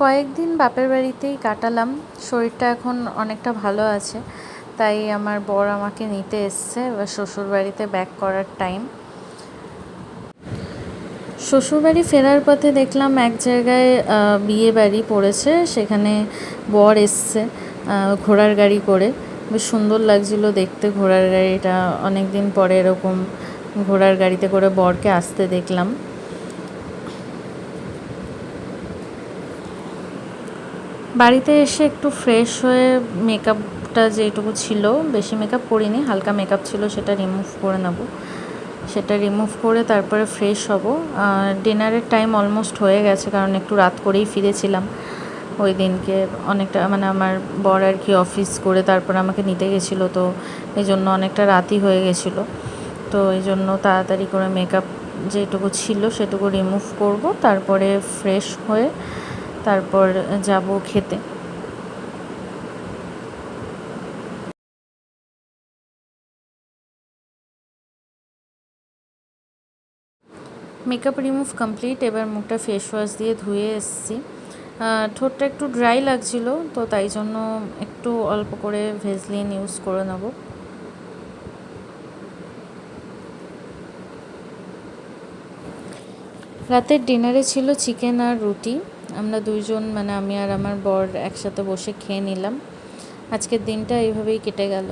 কয়েকদিন বাপের বাড়িতেই কাটালাম। শরীরটা এখন অনেকটা ভালো আছে, তাই আমার বর আমাকে নিতে এসছে। এবার শ্বশুরবাড়িতে ব্যাক করার টাইম। শ্বশুরবাড়ি ফেরার পথে দেখলাম এক জায়গায় বিয়ে বাড়ি পড়েছে, সেখানে বর এসছে ঘোড়ার গাড়ি করে। বেশ সুন্দর লাগছিল দেখতে ঘোড়ার গাড়িটা। অনেক দিন পরে এরকম ঘোড়ার গাড়িতে করে বরকে আসতে দেখলাম। বাড়িতে এসে একটু ফ্রেশ হয়ে মেকআপটা যেটুকু ছিল, বেশি মেকআপ করিনি, হালকা মেকআপ ছিল, সেটা রিমুভ করে নেব। সেটা রিমুভ করে তারপরে ফ্রেশ হব। ডিনারের টাইম অলমোস্ট হয়ে গেছে, কারণ একটু রাত করেই ফিরেছিলাম ওই দিনকে। অনেকটা মানে আমার বর আর কি অফিস করে তারপর আমাকে নিতে গেছিলো, তো এই জন্য অনেকটা রাতই হয়ে গেছিলো। তো এই জন্য তাড়াতাড়ি করে মেকআপ যেটুকু ছিল সেটুকু রিমুভ করব, তারপরে ফ্রেশ হয়ে তারপর যাব খেতে। Makeup remove complete. এবার মুখটা ফেস ওয়াশ দিয়ে ধুয়ে এসেছি। ঠোঁটটা একটু ড্রাই লাগছিল, তো তাই জন্য একটু অল্প করে ভেজলিন ইউজ করে নেব। রাতের ডিনারে ছিল চিকেন আর রুটি। আমরা দুইজন মানে আমি আর আমার বর একসাথে বসে খেয়ে নিলাম। আজকের দিনটা এইভাবেই কেটে গেল।